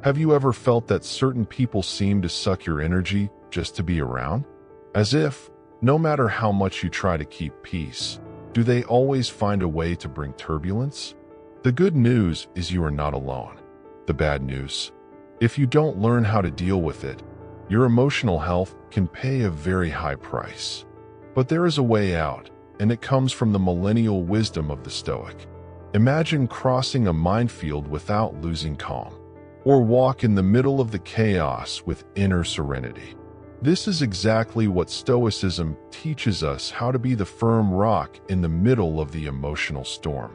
Have you ever felt that certain people seem to suck your energy just to be around? As if, no matter how much you try to keep peace, do they always find a way to bring turbulence? The good news is you are not alone. The bad news: if you don't learn how to deal with it, your emotional health can pay a very high price. But there is a way out, and it comes from the millennial wisdom of the Stoic. Imagine crossing a minefield without losing calm, or walk in the middle of the chaos with inner serenity. This is exactly what Stoicism teaches us: how to be the firm rock in the middle of the emotional storm.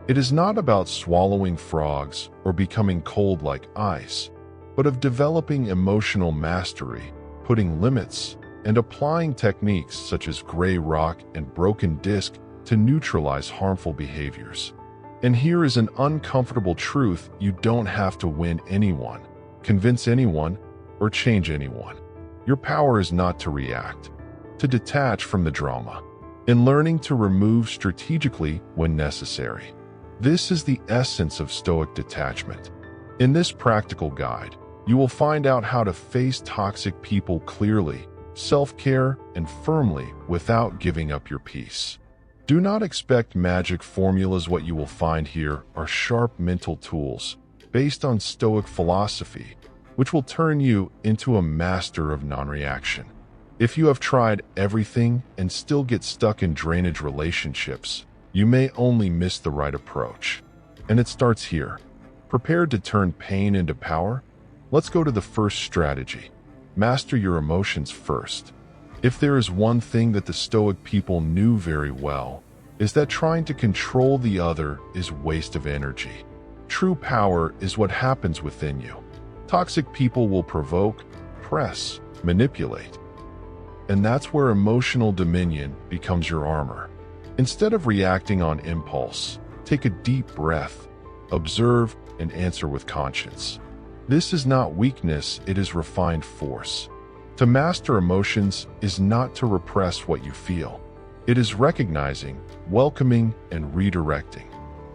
It is not about swallowing frogs or becoming cold like ice, but of developing emotional mastery, putting limits, and applying techniques such as gray rock and broken disc to neutralize harmful behaviors. And here is an uncomfortable truth: you don't have to win anyone, convince anyone, or change anyone. Your power is not to react, to detach from the drama, and learning to remove strategically when necessary. This is the essence of Stoic detachment. In this practical guide, you will find out how to face toxic people clearly, self-care, and firmly without giving up your peace. Do not expect magic formulas. What you will find here are sharp mental tools based on Stoic philosophy, which will turn you into a master of non-reaction. If you have tried everything and still get stuck in drainage relationships, you may only miss the right approach. And it starts here. Prepared to turn pain into power? Let's go to the first strategy. Master your emotions first. If there is one thing that the Stoic people knew very well, is that trying to control the other is waste of energy. True power is what happens within you. Toxic people will provoke, press, manipulate. And that's where emotional dominion becomes your armor. Instead of reacting on impulse, take a deep breath, observe, and answer with conscience. This is not weakness, it is refined force. To master emotions is not to repress what you feel. It is recognizing, welcoming, and redirecting.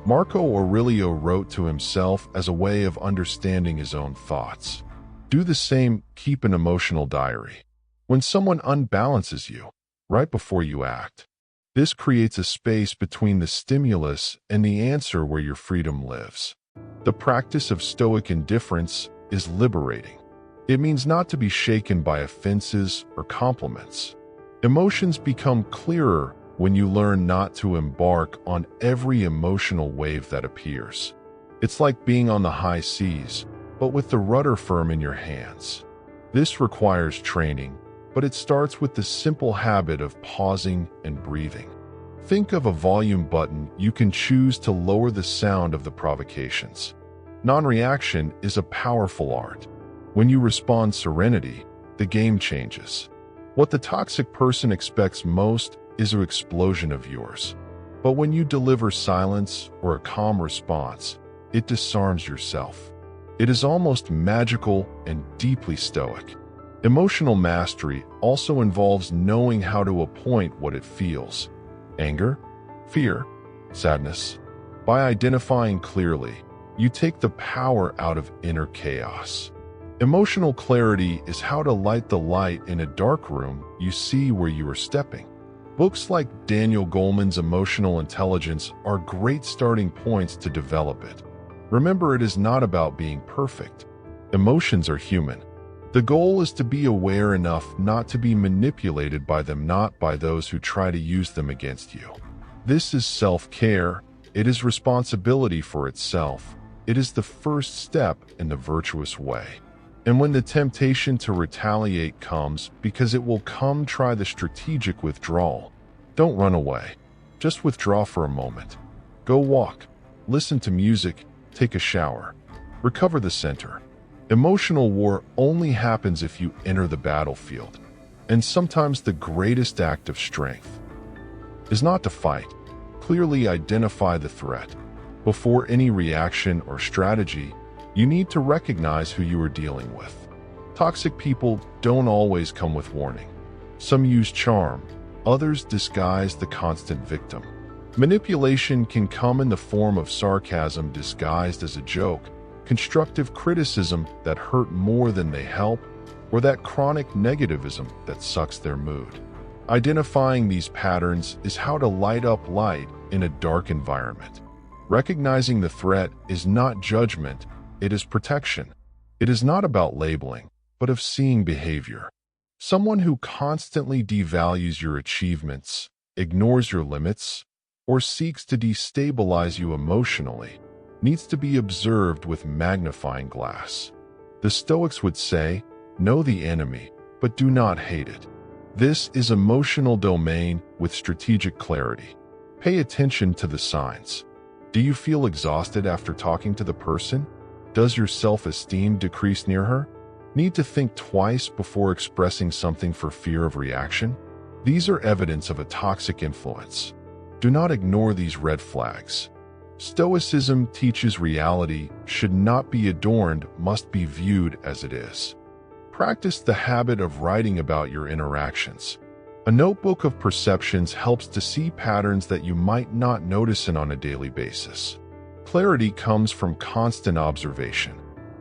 Marco Aurelio wrote to himself as a way of understanding his own thoughts. Do the same, keep an emotional diary. When someone unbalances you, right before you act, this creates a space between the stimulus and the answer where your freedom lives. The practice of Stoic indifference is liberating. It means not to be shaken by offenses or compliments. Emotions become clearer when you learn not to embark on every emotional wave that appears. It's like being on the high seas, but with the rudder firm in your hands. This requires training, but it starts with the simple habit of pausing and breathing. Think of a volume button you can choose to lower the sound of the provocations. Non-reaction is a powerful art. When you respond serenity, the game changes. What the toxic person expects most is an explosion of yours. But when you deliver silence or a calm response, it disarms yourself. It is almost magical and deeply Stoic. Emotional mastery also involves knowing how to appoint what it feels: anger, fear, sadness. By identifying clearly, you take the power out of inner chaos. Emotional clarity is how to light the light in a dark room. You see where you are stepping. Books like Daniel Goleman's Emotional Intelligence are great starting points to develop it. Remember, it is not about being perfect. Emotions are human. The goal is to be aware enough not to be manipulated by them, not by those who try to use them against you. This is self-care. It is responsibility for itself. It is the first step in the virtuous way. And when the temptation to retaliate comes, because it will come, try the strategic withdrawal. Don't run away. Just withdraw for a moment. Go walk. Listen to music. Take a shower. Recover the center. Emotional war only happens if you enter the battlefield. And sometimes the greatest act of strength is not to fight. Clearly identify the threat. Before any reaction or strategy, you need to recognize who you are dealing with. Toxic people don't always come with warning. Some use charm, others disguise the constant victim. Manipulation can come in the form of sarcasm disguised as a joke, constructive criticism that hurt more than they help, or that chronic negativism that sucks their mood. Identifying these patterns is how to light up light in a dark environment. Recognizing the threat is not judgment, it is protection. It is not about labeling, but of seeing behavior. Someone who constantly devalues your achievements, ignores your limits, or seeks to destabilize you emotionally needs to be observed with magnifying glass. The Stoics would say, know the enemy, but do not hate it. This is emotional domain with strategic clarity. Pay attention to the signs. Do you feel exhausted after talking to the person? Does your self-esteem decrease near her? Need to think twice before expressing something for fear of reaction? These are evidence of a toxic influence. Do not ignore these red flags. Stoicism teaches reality should not be adorned, must be viewed as it is. Practice the habit of writing about your interactions. A notebook of perceptions helps to see patterns that you might not notice on a daily basis. Clarity comes from constant observation.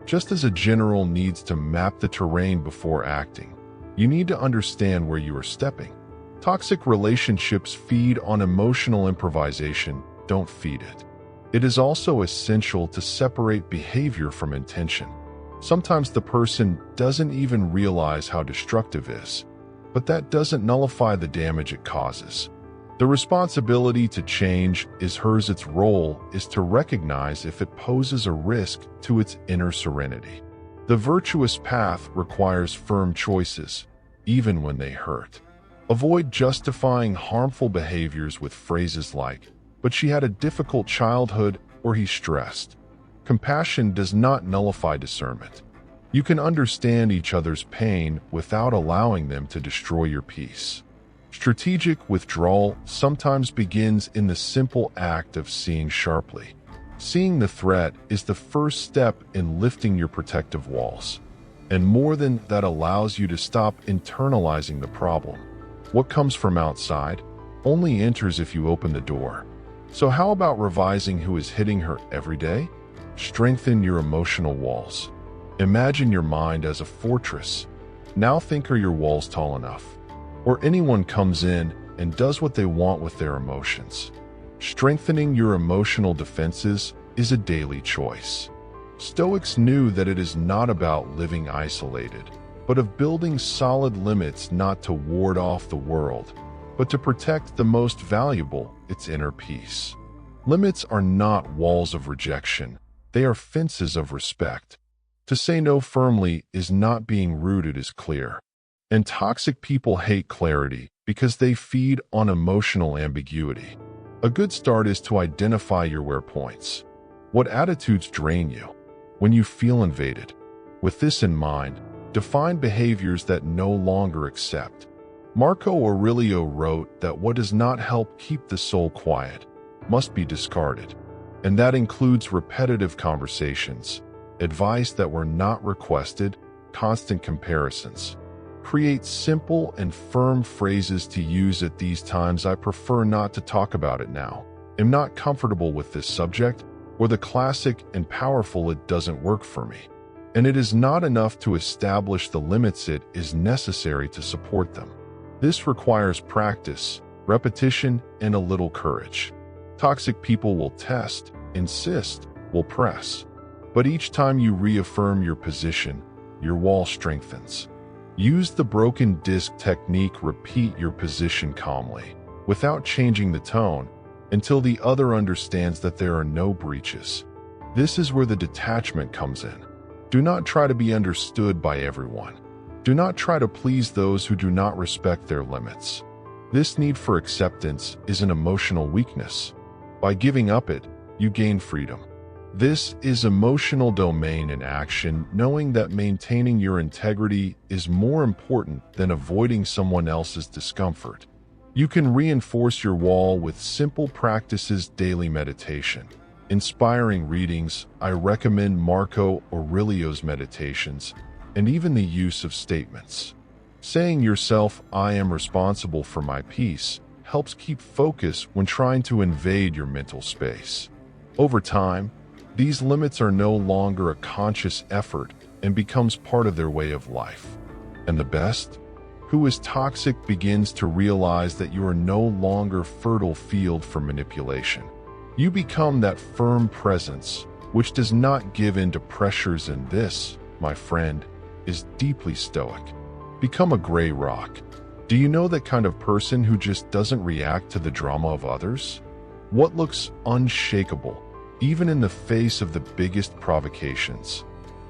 Just as a general needs to map the terrain before acting, you need to understand where you are stepping. Toxic relationships feed on emotional improvisation, don't feed it. It is also essential to separate behavior from intention. Sometimes the person doesn't even realize how destructive it is, but that doesn't nullify the damage it causes. The responsibility to change is hers. Its role is to recognize if it poses a risk to its inner serenity. The virtuous path requires firm choices, even when they hurt. Avoid justifying harmful behaviors with phrases like, "But she had a difficult childhood," or "he's stressed." Compassion does not nullify discernment. You can understand each other's pain without allowing them to destroy your peace. Strategic withdrawal sometimes begins in the simple act of seeing sharply. Seeing the threat is the first step in lifting your protective walls. And more than that, allows you to stop internalizing the problem. What comes from outside only enters if you open the door. So how about revising who is hitting her every day? Strengthen your emotional walls. Imagine your mind as a fortress. Now think, are your walls tall enough? Or anyone comes in and does what they want with their emotions. Strengthening your emotional defenses is a daily choice. Stoics knew that it is not about living isolated, but of building solid limits, not to ward off the world, but to protect the most valuable, its inner peace. Limits are not walls of rejection, they are fences of respect. To say no firmly is not being rude, it is clear. And toxic people hate clarity because they feed on emotional ambiguity. A good start is to identify your wear points. What attitudes drain you? When you feel invaded? With this in mind, define behaviors that no longer accept. Marco Aurelio wrote that what does not help keep the soul quiet must be discarded. And that includes repetitive conversations, advice that were not requested, constant comparisons. Create simple and firm phrases to use at these times. I prefer not to talk about it now. I'm not comfortable with this subject. Or the classic and powerful, it doesn't work for me. And it is not enough to establish the limits, it is necessary to support them. This requires practice, repetition, and a little courage. Toxic people will test, insist, will press. But each time you reaffirm your position, your wall strengthens. Use the broken disc technique. Repeat your position calmly, without changing the tone, until the other understands that there are no breaches. This is where the detachment comes in. Do not try to be understood by everyone. Do not try to please those who do not respect their limits. This need for acceptance is an emotional weakness. By giving up it, you gain freedom. This is emotional domain in action, knowing that maintaining your integrity is more important than avoiding someone else's discomfort. You can reinforce your wall with simple practices. Daily meditation. Inspiring readings. I recommend Marco Aurelio's Meditations, and even the use of statements. Saying yourself, "I am responsible for my peace," helps keep focus when trying to invade your mental space. Over time, These limits are no longer a conscious effort and becomes part of their way of life. And the best? Who is toxic begins to realize that you are no longer fertile field for manipulation. You become that firm presence which does not give in to pressures, and this, my friend, is deeply stoic. Become a gray rock. Do you know that kind of person who just doesn't react to the drama of others? What looks unshakable, even in the face of the biggest provocations?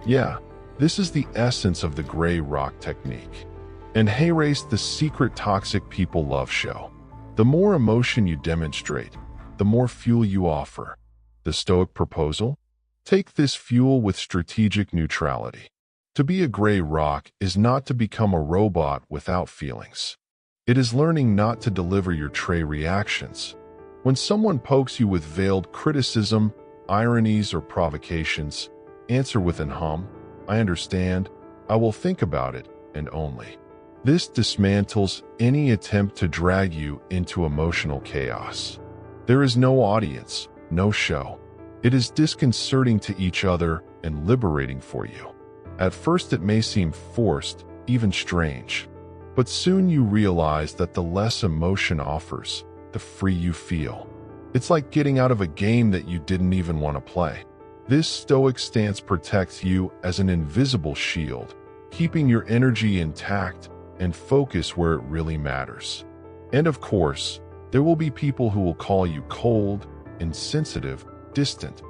Yeah, this is the essence of the gray rock technique. And hey, race, the secret toxic people love show. The more emotion you demonstrate, the more fuel you offer. The Stoic proposal? Take this fuel with strategic neutrality. To be a gray rock is not to become a robot without feelings. It is learning not to deliver your tray reactions. When someone pokes you with veiled criticism, ironies, or provocations, answer with an I understand, I will think about it, and only. This dismantles any attempt to drag you into emotional chaos. There is no audience, no show. It is disconcerting to each other and liberating for you. At first it may seem forced, even strange. But soon you realize that the less emotion offers, the free you feel. It's like getting out of a game that you didn't even want to play. This stoic stance protects you as an invisible shield, keeping your energy intact and focus where it really matters. And of course, there will be people who will call you cold, insensitive, distant.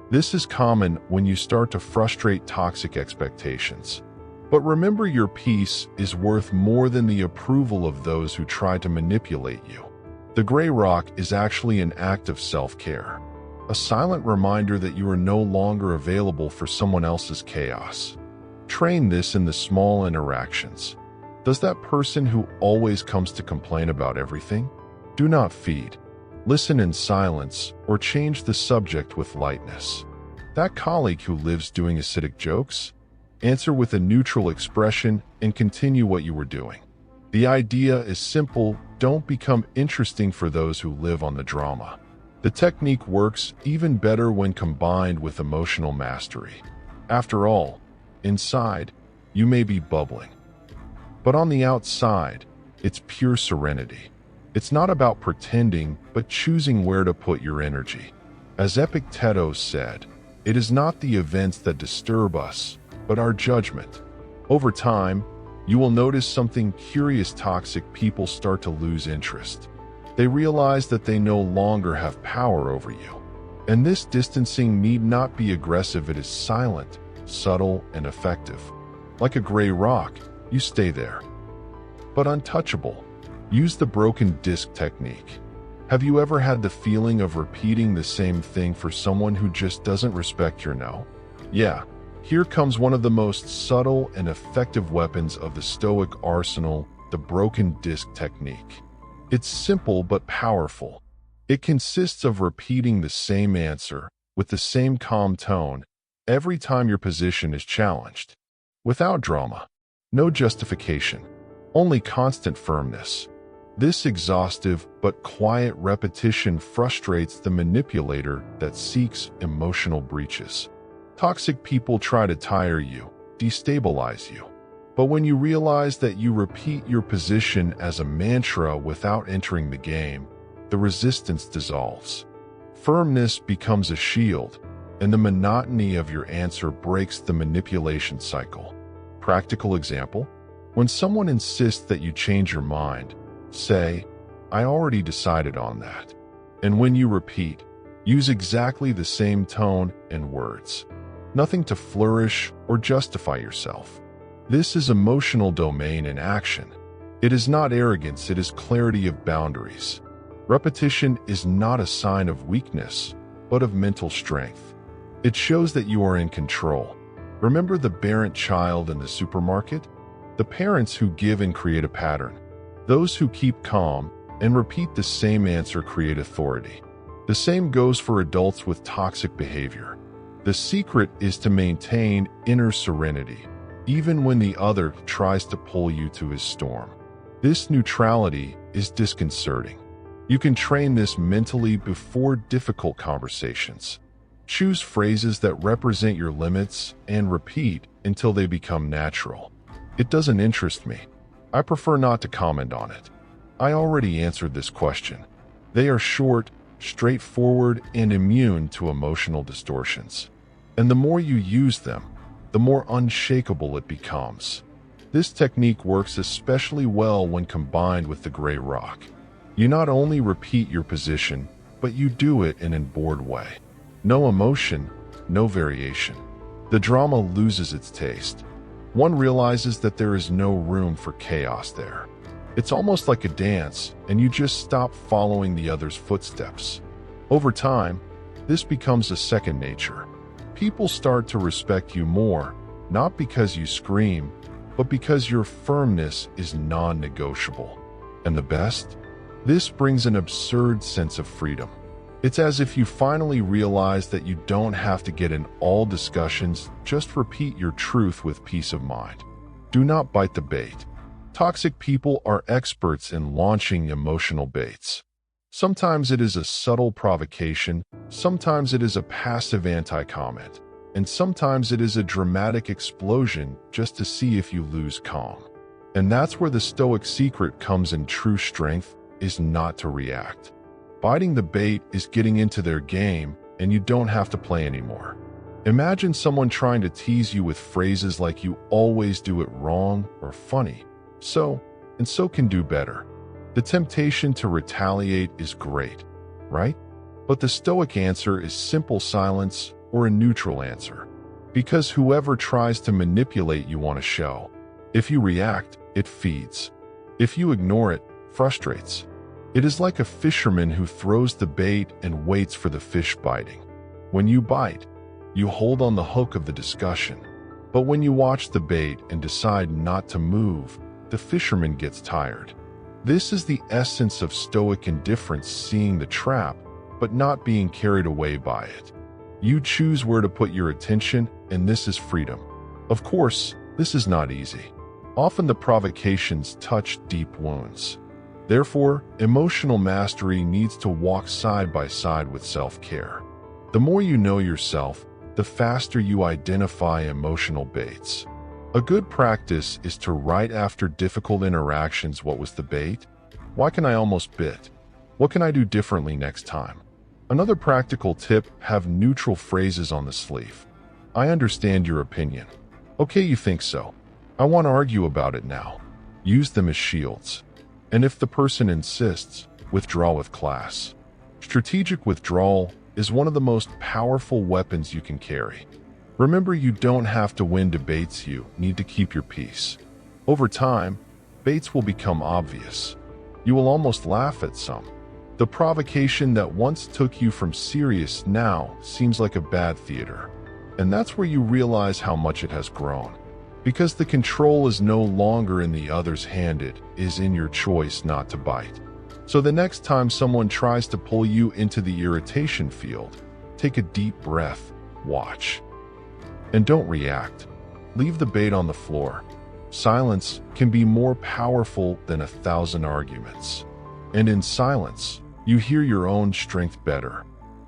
This is common when you start to frustrate toxic expectations. But remember, your peace is worth more than the approval of those who try to manipulate you. The gray rock is actually an act of self-care, a silent reminder that you are no longer available for someone else's chaos. Train this in the small interactions. Does that person who always comes to complain about everything? Do not feed. Listen in silence or change the subject with lightness. That colleague who lives doing acidic jokes? Answer with a neutral expression and continue what you were doing. The idea is simple: don't become interesting for those who live on the drama. The technique works even better when combined with emotional mastery. After all, inside, you may be bubbling. But on the outside, it's pure serenity. It's not about pretending, but choosing where to put your energy. As Epictetus said, it is not the events that disturb us, but our judgment. Over time, you will notice something curious: toxic people start to lose interest. They realize that they no longer have power over you. And this distancing need not be aggressive. It is silent, subtle, and effective. Like a gray rock, you stay there, but untouchable. Use the broken disc technique. Have you ever had the feeling of repeating the same thing for someone who just doesn't respect your no? Yeah, here comes one of the most subtle and effective weapons of the Stoic arsenal: the broken disc technique. It's simple but powerful. It consists of repeating the same answer with the same calm tone every time your position is challenged. Without drama, no justification, only constant firmness. This exhaustive but quiet repetition frustrates the manipulator that seeks emotional breaches. Toxic people try to tire you, destabilize you. But when you realize that you repeat your position as a mantra without entering the game, the resistance dissolves. Firmness becomes a shield, and the monotony of your answer breaks the manipulation cycle. Practical example: when someone insists that you change your mind, say, "I already decided on that." And when you repeat, use exactly the same tone and words. Nothing to flourish or justify yourself. This is emotional domain in action. It is not arrogance, it is clarity of boundaries. Repetition is not a sign of weakness, but of mental strength. It shows that you are in control. Remember the errant child in the supermarket? The parents who give and create a pattern. Those who keep calm and repeat the same answer create authority. The same goes for adults with toxic behavior. The secret is to maintain inner serenity, even when the other tries to pull you to his storm. This neutrality is disconcerting. You can train this mentally before difficult conversations. Choose phrases that represent your limits and repeat until they become natural. It doesn't interest me. I prefer not to comment on it. I already answered this question. They are short, straightforward, and immune to emotional distortions. And the more you use them, the more unshakable it becomes. This technique works especially well when combined with the gray rock. You not only repeat your position, but you do it in a bored way. No emotion, no variation. The drama loses its taste. One realizes that there is no room for chaos there. It's almost like a dance, and you just stop following the other's footsteps. Over time, this becomes a second nature. People start to respect you more, not because you scream, but because your firmness is non-negotiable. And the best? This brings an absurd sense of freedom. It's as if you finally realize that you don't have to get in all discussions, just repeat your truth with peace of mind. Do not bite the bait. Toxic people are experts in launching emotional baits. Sometimes it is a subtle provocation, sometimes it is a passive anti-comment, and sometimes it is a dramatic explosion just to see if you lose calm. And that's where the Stoic secret comes in. True strength is not to react. Biting the bait is getting into their game, and you don't have to play anymore. Imagine someone trying to tease you with phrases like "you always do it wrong" or "funny. So can do better." The temptation to retaliate is great, right? But the Stoic answer is simple silence or a neutral answer. Because whoever tries to manipulate you on a show, if you react, it feeds. If you ignore it, frustrates. It is like a fisherman who throws the bait and waits for the fish biting. When you bite, you hold on the hook of the discussion. But when you watch the bait and decide not to move, the fisherman gets tired. This is the essence of Stoic indifference, seeing the trap, but not being carried away by it. You choose where to put your attention, and this is freedom. Of course, this is not easy. Often the provocations touch deep wounds. Therefore, emotional mastery needs to walk side by side with self-care. The more you know yourself, the faster you identify emotional baits. A good practice is to write after difficult interactions: what was the bait? Why can I almost bit? What can I do differently next time? Another practical tip: have neutral phrases on the sleeve. I understand your opinion. Okay, you think so. I want to argue about it now. Use them as shields. And if the person insists, withdraw with class. Strategic withdrawal is one of the most powerful weapons you can carry. Remember, you don't have to win debates, you need to keep your peace. Over time, baits will become obvious. You will almost laugh at some. The provocation that once took you from serious now seems like a bad theater. And that's where you realize how much it has grown. Because the control is no longer in the other's hand, it is in your choice not to bite. So the next time someone tries to pull you into the irritation field, take a deep breath, watch. And don't react. Leave the bait on the floor. Silence can be more powerful than 1,000 arguments. And in silence, you hear your own strength better.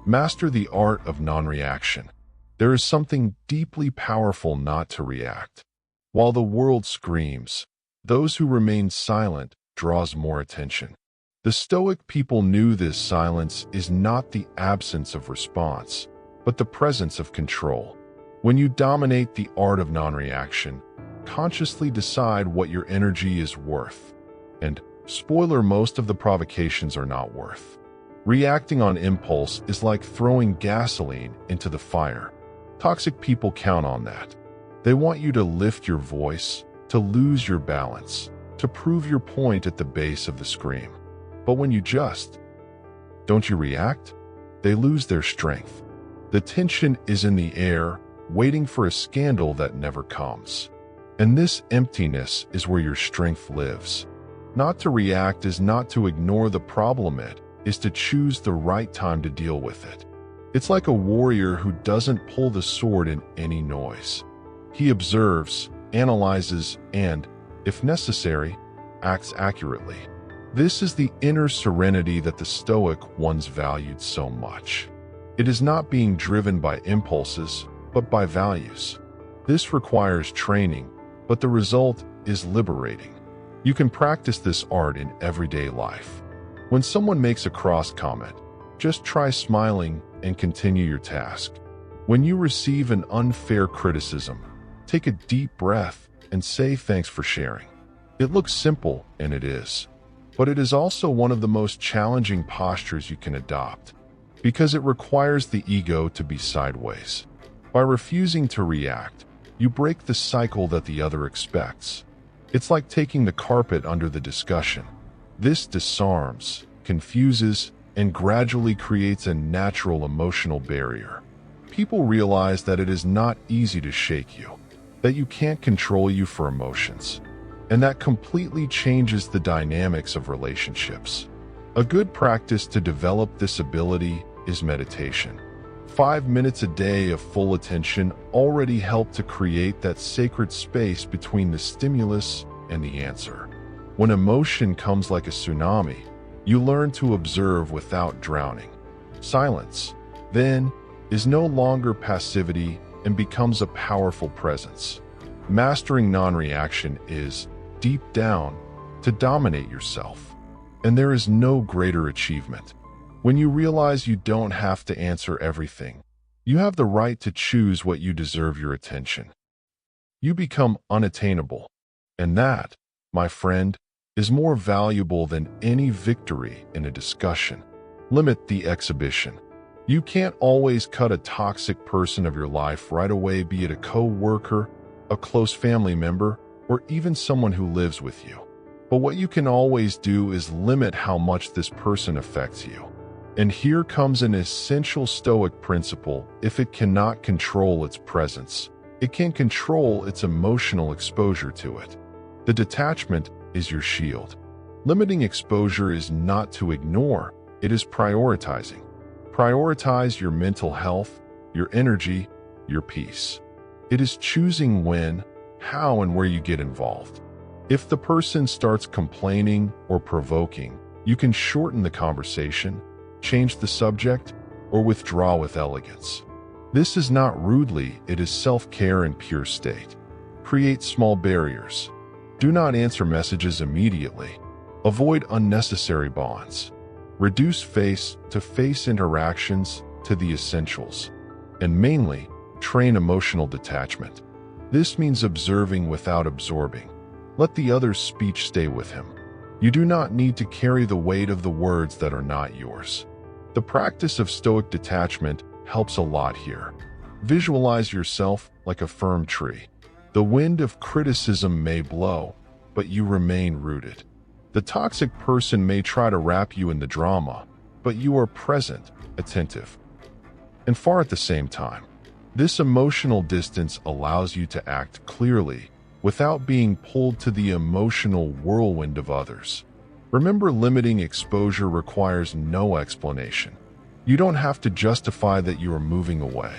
Master the art of non-reaction. There is something deeply powerful not to react. While the world screams, those who remain silent draws more attention. The Stoic people knew this silence is not the absence of response, but the presence of control. When you dominate the art of non-reaction, consciously decide what your energy is worth. And, spoiler, most of the provocations are not worth. Reacting on impulse is like throwing gasoline into the fire. Toxic people count on that. They want you to lift your voice, to lose your balance, to prove your point at the base of the scream. But when you don't you react? They lose their strength. The tension is in the air, waiting for a scandal that never comes. And this emptiness is where your strength lives. Not to react is not to ignore the problem, it is to choose the right time to deal with it. It's like a warrior who doesn't pull the sword in any noise. He observes, analyzes, and, if necessary, acts accurately. This is the inner serenity that the Stoic ones valued so much. It is not being driven by impulses, but by values. This requires training, but the result is liberating. You can practice this art in everyday life. When someone makes a cross comment, just try smiling and continue your task. When you receive an unfair criticism, take a deep breath and say thanks for sharing. It looks simple, and it is. But it is also one of the most challenging postures you can adopt, because it requires the ego to be sideways. By refusing to react, you break the cycle that the other expects. It's like taking the carpet under the discussion. This disarms, confuses, and gradually creates a natural emotional barrier. People realize that it is not easy to shake you, that you can't control you for emotions, and that completely changes the dynamics of relationships. A good practice to develop this ability is meditation. 5 minutes a day of full attention already help to create that sacred space between the stimulus and the answer. When emotion comes like a tsunami, you learn to observe without drowning. Silence, then, is no longer passivity and becomes a powerful presence. Mastering non-reaction is, deep down, to dominate yourself. And there is no greater achievement. When you realize you don't have to answer everything, you have the right to choose what you deserve your attention. You become unattainable. And that, my friend, is more valuable than any victory in a discussion. Limit the exhibition. You can't always cut a toxic person of your life right away, be it a co-worker, a close family member, or even someone who lives with you. But what you can always do is limit how much this person affects you. And here comes an essential Stoic principle: if it cannot control its presence, it can control its emotional exposure to it. The detachment is your shield. Limiting exposure is not to ignore, it is prioritizing. Prioritize your mental health, your energy, your peace. It is choosing when, how, and where you get involved. If the person starts complaining or provoking, you can shorten the conversation, change the subject, or withdraw with elegance. This is not rudely, it is self-care in pure state. Create small barriers. Do not answer messages immediately. Avoid unnecessary bonds. Reduce face-to-face interactions to the essentials. And mainly, train emotional detachment. This means observing without absorbing. Let the other's speech stay with him. You do not need to carry the weight of the words that are not yours. The practice of Stoic detachment helps a lot here. Visualize yourself like a firm tree. The wind of criticism may blow, but you remain rooted. The toxic person may try to wrap you in the drama, but you are present, attentive, and far at the same time. This emotional distance allows you to act clearly without being pulled to the emotional whirlwind of others. Remember, limiting exposure requires no explanation. You don't have to justify that you are moving away.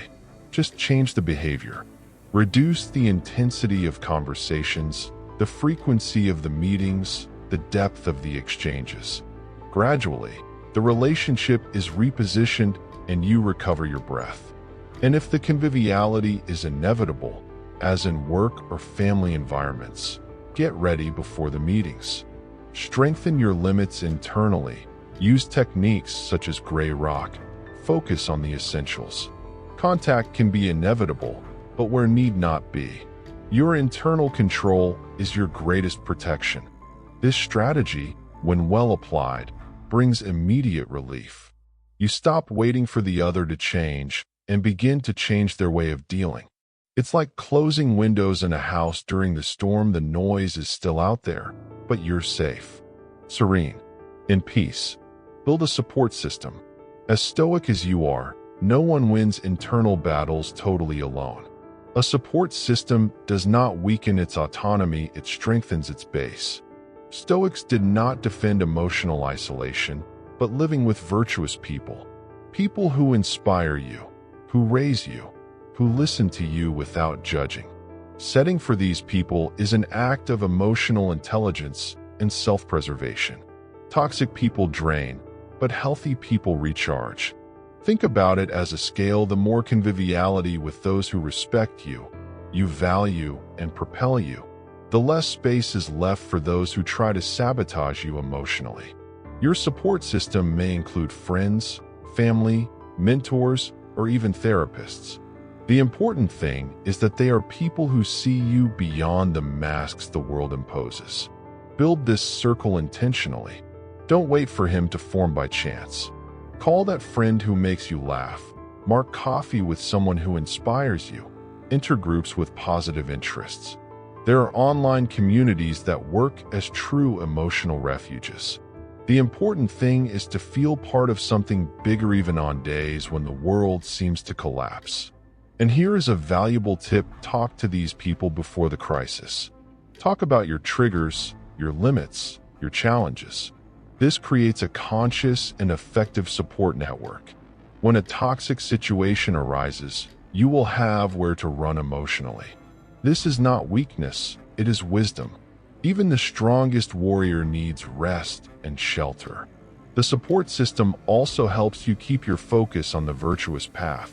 Just change the behavior. Reduce the intensity of conversations, the frequency of the meetings, the depth of the exchanges. Gradually, the relationship is repositioned and you recover your breath. And if the conviviality is inevitable, as in work or family environments, get ready before the meetings. Strengthen your limits internally. Use techniques such as gray rock. Focus on the essentials. Contact can be inevitable, but where need not be. Your internal control is your greatest protection. This strategy, when well applied, brings immediate relief. You stop waiting for the other to change and begin to change their way of dealing. It's like closing windows in a house during the storm. The noise is still out there, but you're safe, serene, in peace. Build a support system. As stoic as you are, no one wins internal battles totally alone. A support system does not weaken its autonomy, it strengthens its base. Stoics did not defend emotional isolation, but living with virtuous people. People who inspire you, who raise you, who listen to you without judging. Setting for these people is an act of emotional intelligence and self-preservation. Toxic people drain, but healthy people recharge. Think about it as a scale. The more conviviality with those who respect you, you value, and propel you, the less space is left for those who try to sabotage you emotionally. Your support system may include friends, family, mentors, or even therapists. The important thing is that they are people who see you beyond the masks the world imposes. Build this circle intentionally. Don't wait for him to form by chance. Call that friend who makes you laugh. Mark coffee with someone who inspires you. Enter groups with positive interests. There are online communities that work as true emotional refuges. The important thing is to feel part of something bigger even on days when the world seems to collapse. And here is a valuable tip: talk to these people before the crisis. Talk about your triggers, your limits, your challenges. This creates a conscious and effective support network. When a toxic situation arises, you will have where to run emotionally. This is not weakness, it is wisdom. Even the strongest warrior needs rest and shelter. The support system also helps you keep your focus on the virtuous path.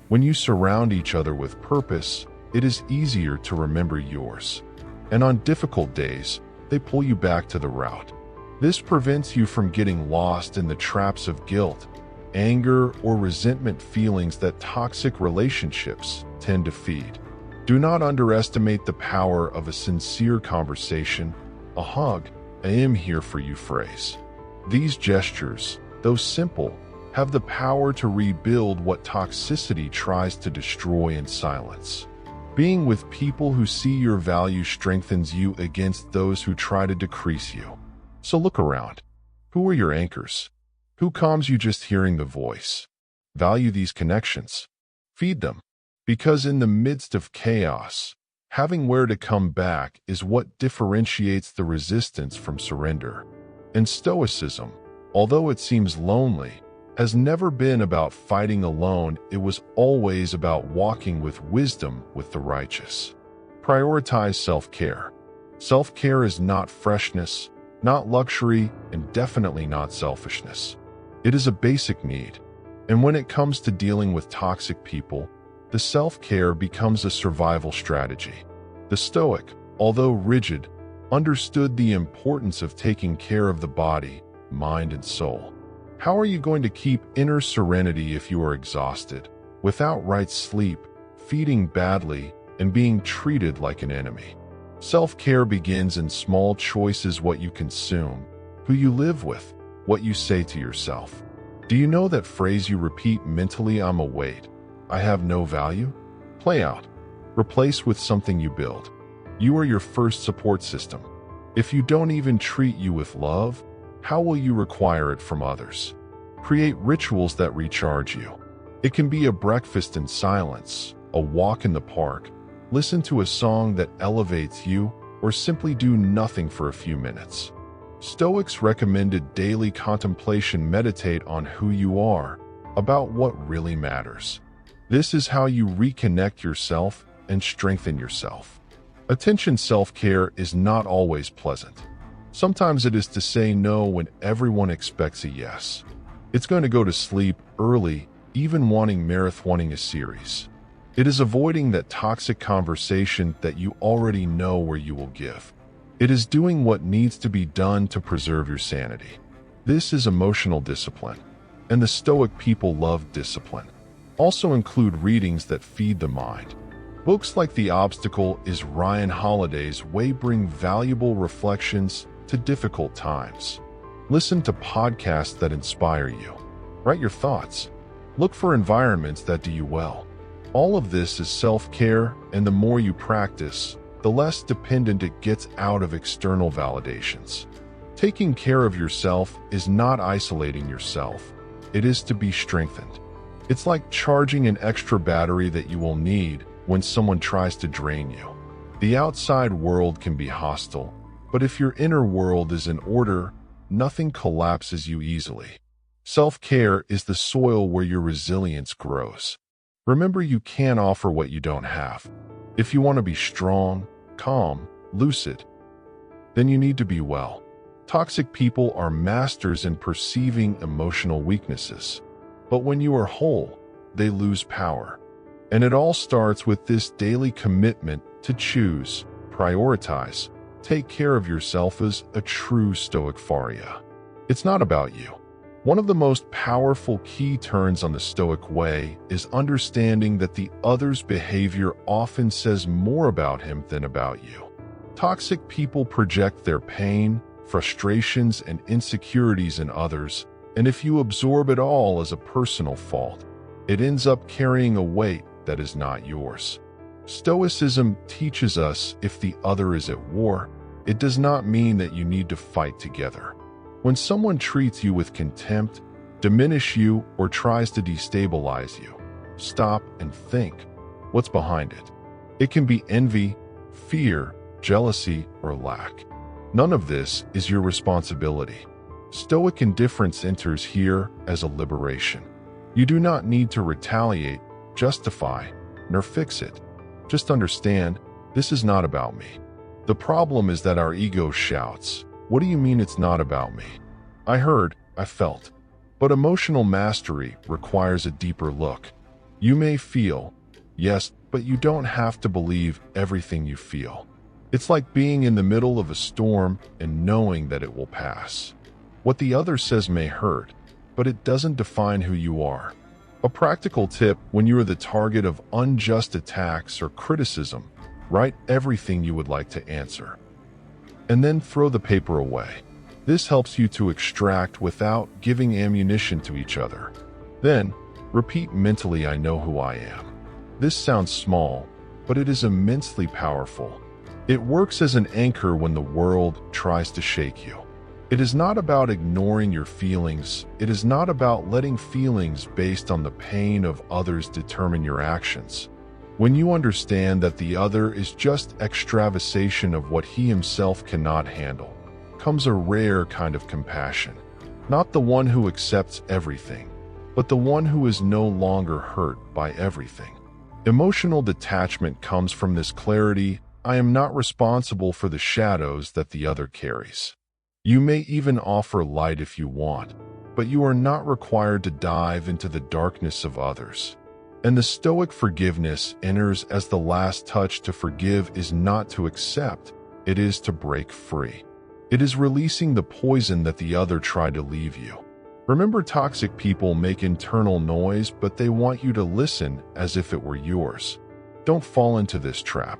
When you surround each other with purpose, it is easier to remember yours. And on difficult days, they pull you back to the route. This prevents you from getting lost in the traps of guilt, anger, or resentment feelings that toxic relationships tend to feed. Do not underestimate the power of a sincere conversation, a hug, "I am here for you" phrase. These gestures, though simple, have the power to rebuild what toxicity tries to destroy in silence. Being with people who see your value strengthens you against those who try to decrease you. So look around. Who are your anchors? Who calms you just hearing the voice? Value these connections. Feed them. Because in the midst of chaos, having where to come back is what differentiates the resistance from surrender. And Stoicism, although it seems lonely, has never been about fighting alone. It was always about walking with wisdom with the righteous. Prioritize self-care. Self-care is not freshness, not luxury, and definitely not selfishness. It is a basic need. And when it comes to dealing with toxic people, the self-care becomes a survival strategy. The Stoic, although rigid, understood the importance of taking care of the body, mind, and soul. How are you going to keep inner serenity if you are exhausted, without right sleep, feeding badly, and being treated like an enemy? Self-care begins in small choices: what you consume, who you live with, what you say to yourself. Do you know that phrase you repeat mentally? "I'm a weight. I have no value"? Play out. Replace with something you build. You are your first support system. If you don't even treat you with love, how will you require it from others? Create rituals that recharge you. It can be a breakfast in silence, a walk in the park, listen to a song that elevates you, or simply do nothing for a few minutes. Stoics recommended daily contemplation. Meditate on who you are, about what really matters. This is how you reconnect yourself and strengthen yourself. Attention. Self-care is not always pleasant. Sometimes it is to say no when everyone expects a yes. It's going to go to sleep early, even wanting marathoning a series. It is avoiding that toxic conversation that you already know where you will give. It is doing what needs to be done to preserve your sanity. This is emotional discipline, and the Stoic people love discipline. Also include readings that feed the mind. Books like The Obstacle is Ryan Holiday's way bring valuable reflections to difficult times. Listen to podcasts that inspire you. Write your thoughts. Look for environments that do you well. All of this is self-care, and the more you practice, the less dependent it gets out of external validations. Taking care of yourself is not isolating yourself. It is to be strengthened. It's like charging an extra battery that you will need when someone tries to drain you. The outside world can be hostile, but if your inner world is in order, nothing collapses you easily. Self-care is the soil where your resilience grows. Remember, you can't offer what you don't have. If you want to be strong, calm, lucid, then you need to be well. Toxic people are masters in perceiving emotional weaknesses. But when you are whole, they lose power. And it all starts with this daily commitment to choose, prioritize, take care of yourself as a true Stoic faria. It's not about you. One of the most powerful key turns on the Stoic way is understanding that the other's behavior often says more about him than about you. Toxic people project their pain, frustrations, and insecurities in others, and if you absorb it all as a personal fault, it ends up carrying a weight that is not yours. Stoicism teaches us if the other is at war, it does not mean that you need to fight together. When someone treats you with contempt, diminish you, or tries to destabilize you, stop and think, what's behind it? It can be envy, fear, jealousy, or lack. None of this is your responsibility. Stoic indifference enters here as a liberation. You do not need to retaliate, justify, nor fix it. Just understand, this is not about me. The problem is that our ego shouts, "What do you mean it's not about me? I heard, I felt." But emotional mastery requires a deeper look. You may feel, yes, but you don't have to believe everything you feel. It's like being in the middle of a storm and knowing that it will pass. What the other says may hurt, but it doesn't define who you are. A practical tip when you are the target of unjust attacks or criticism, write everything you would like to answer. And then throw the paper away. This helps you to extract without giving ammunition to each other. Then, repeat mentally, "I know who I am." This sounds small, but it is immensely powerful. It works as an anchor when the world tries to shake you. It is not about ignoring your feelings. It is not about letting feelings based on the pain of others determine your actions. When you understand that the other is just extravasation of what he himself cannot handle, comes a rare kind of compassion. Not the one who accepts everything, but the one who is no longer hurt by everything. Emotional detachment comes from this clarity: I am not responsible for the shadows that the other carries. You may even offer light if you want, but you are not required to dive into the darkness of others. And the Stoic forgiveness enters as the last touch. To forgive is not to accept, it is to break free. It is releasing the poison that the other tried to leave you. Remember, toxic people make internal noise, but they want you to listen as if it were yours. Don't fall into this trap.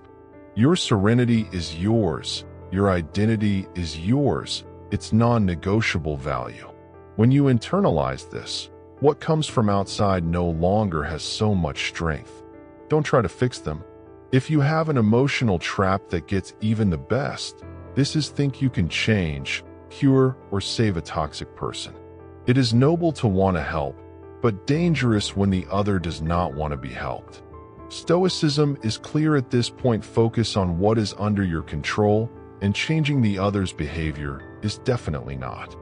Your serenity is yours. Your identity is yours. It's non-negotiable value. When you internalize this, what comes from outside no longer has so much strength. Don't try to fix them. If you have an emotional trap that gets even the best, this is think you can change, cure, or save a toxic person. It is noble to want to help, but dangerous when the other does not want to be helped. Stoicism is clear at this point. Focus on what is under your control, and changing the other's behavior is definitely not.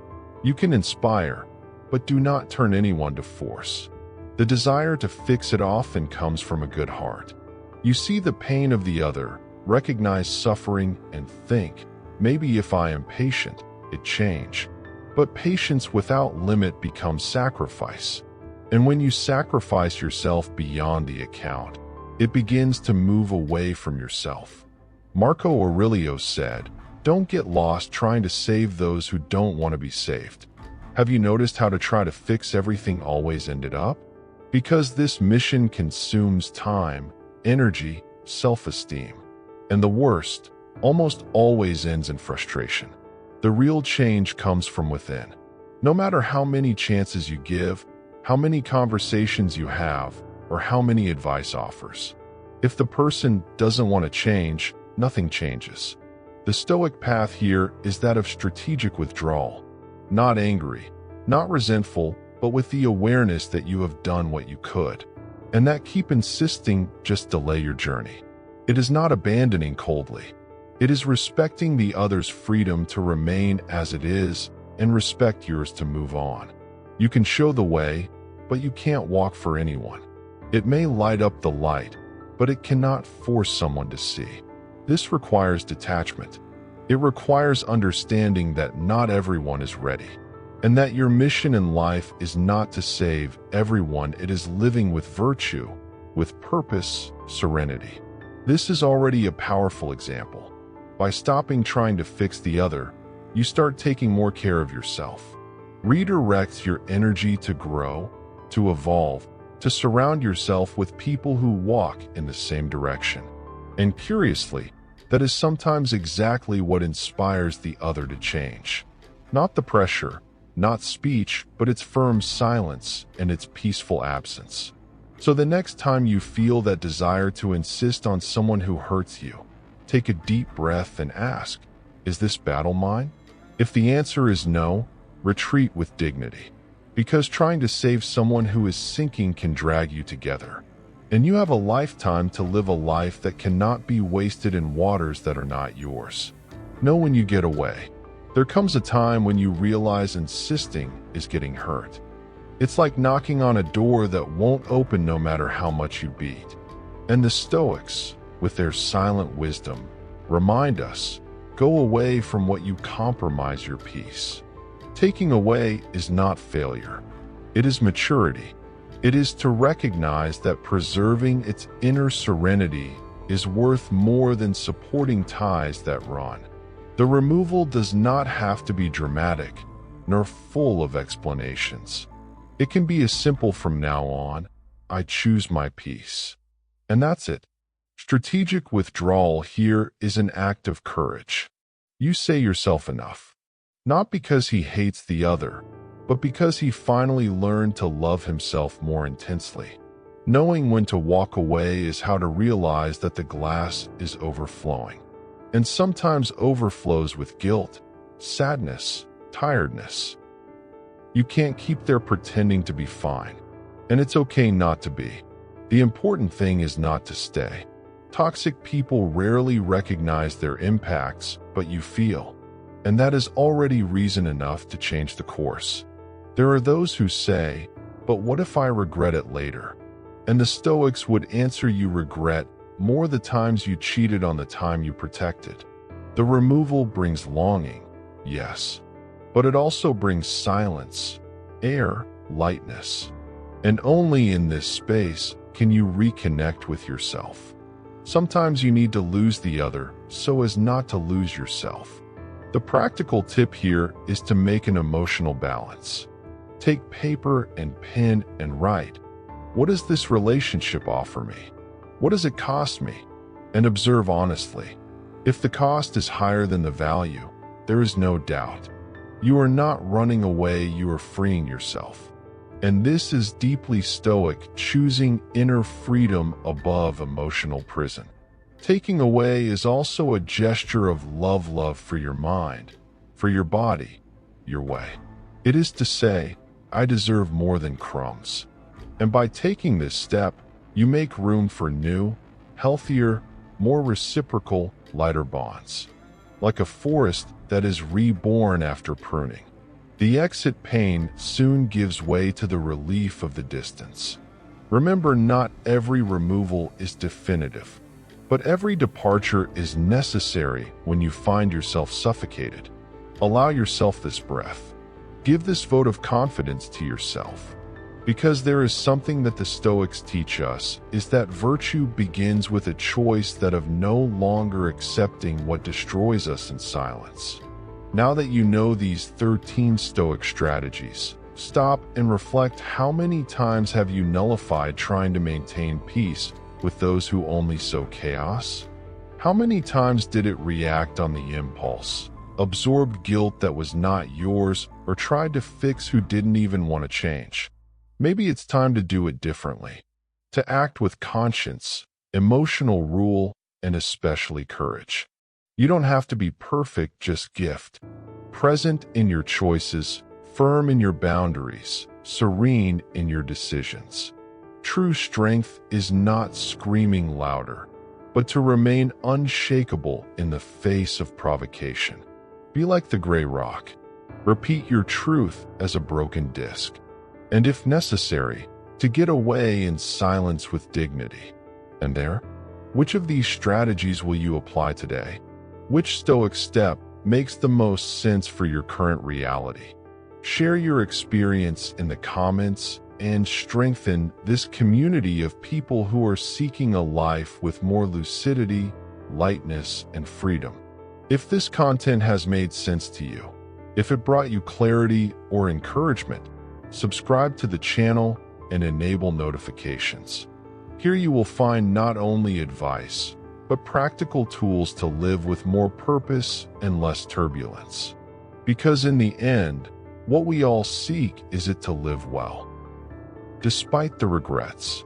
You can inspire, but do not turn anyone to force. The desire to fix it often comes from a good heart. You see the pain of the other, recognize suffering, and think, maybe if I am patient, it change. But patience without limit becomes sacrifice. And when you sacrifice yourself beyond the account, it begins to move away from yourself. Marco Aurelio said, "Don't get lost trying to save those who don't want to be saved." Have you noticed how to try to fix everything always ended up? Because this mission consumes time, energy, self-esteem. And the worst, almost always ends in frustration. The real change comes from within. No matter how many chances you give, how many conversations you have, or how many advice offers. If the person doesn't want to change, nothing changes. The Stoic path here is that of strategic withdrawal. Not angry, not resentful, but with the awareness that you have done what you could. And that keep insisting, just delay your journey. It is not abandoning coldly. It is respecting the other's freedom to remain as it is and respect yours to move on. You can show the way, but you can't walk for anyone. It may light up the light, but it cannot force someone to see. This requires detachment. It requires understanding that not everyone is ready. and that your mission in life is not to save everyone, it is living with virtue, with purpose, serenity. This is already a powerful example. By stopping trying to fix the other, you start taking more care of yourself. Redirect your energy to grow, to evolve, to surround yourself with people who walk in the same direction. And curiously, that is sometimes exactly what inspires the other to change. Not the pressure, not speech, but its firm silence and its peaceful absence. So the next time you feel that desire to insist on someone who hurts you, take a deep breath and ask, is this battle mine? If the answer is no, retreat with dignity. Because trying to save someone who is sinking can drag you together. And you have a lifetime to live a life that cannot be wasted in waters that are not yours. Know when you get away. There comes a time when you realize insisting is getting hurt. It's like knocking on a door that won't open no matter how much you beat. And the Stoics, with their silent wisdom, remind us, go away from what you compromise your peace. Taking away is not failure. It is maturity. It is to recognize that preserving its inner serenity is worth more than supporting ties that run. The removal does not have to be dramatic, nor full of explanations. It can be as simple from now on, I choose my peace. And that's it. Strategic withdrawal here is an act of courage. You say yourself enough. Not because he hates the other, but because he finally learned to love himself more intensely. Knowing when to walk away is how to realize that the glass is overflowing. And sometimes overflows with guilt, sadness, tiredness. You can't keep there pretending to be fine. And it's okay not to be. The important thing is not to stay. Toxic people rarely recognize their impacts, but you feel. And that is already reason enough to change the course. There are those who say, but what if I regret it later? And the Stoics would answer, you regret more the times you cheated on the time you protected. The removal brings longing, yes, but it also brings silence, air, lightness. And only in this space can you reconnect with yourself. Sometimes you need to lose the other so as not to lose yourself. The practical tip here is to make an emotional balance. Take paper and pen and write, what does this relationship offer me? What does it cost me? And observe honestly. If the cost is higher than the value, there is no doubt. You are not running away, you are freeing yourself. And this is deeply Stoic, choosing inner freedom above emotional prison. Taking away is also a gesture of love for your mind, for your body, your way. It is to say, I deserve more than crumbs. And by taking this step, you make room for new, healthier, more reciprocal, lighter bonds. Like a forest that is reborn after pruning. The exit pain soon gives way to the relief of the distance. Remember, not every removal is definitive. But every departure is necessary when you find yourself suffocated. Allow yourself this breath. Give this vote of confidence to yourself. Because there is something that the Stoics teach us, is that virtue begins with a choice that of no longer accepting what destroys us in silence. Now that you know these 13 Stoic strategies, stop and reflect, how many times have you nullified trying to maintain peace with those who only sow chaos? How many times did it react on the impulse, absorbed guilt that was not yours, or tried to fix who didn't even want to change? Maybe it's time to do it differently, to act with conscience, emotional rule, and especially courage. You don't have to be perfect, just gift. Present in your choices, firm in your boundaries, serene in your decisions. True strength is not screaming louder, but to remain unshakable in the face of provocation. Be like the gray rock. Repeat your truth as a broken disc. And if necessary, to get away in silence with dignity. And there, which of these strategies will you apply today? Which Stoic step makes the most sense for your current reality? Share your experience in the comments and strengthen this community of people who are seeking a life with more lucidity, lightness, and freedom. If this content has made sense to you, if it brought you clarity or encouragement, subscribe to the channel and enable notifications. Here you will find not only advice, but practical tools to live with more purpose and less turbulence. Because in the end, what we all seek is it to live well. Despite the regrets,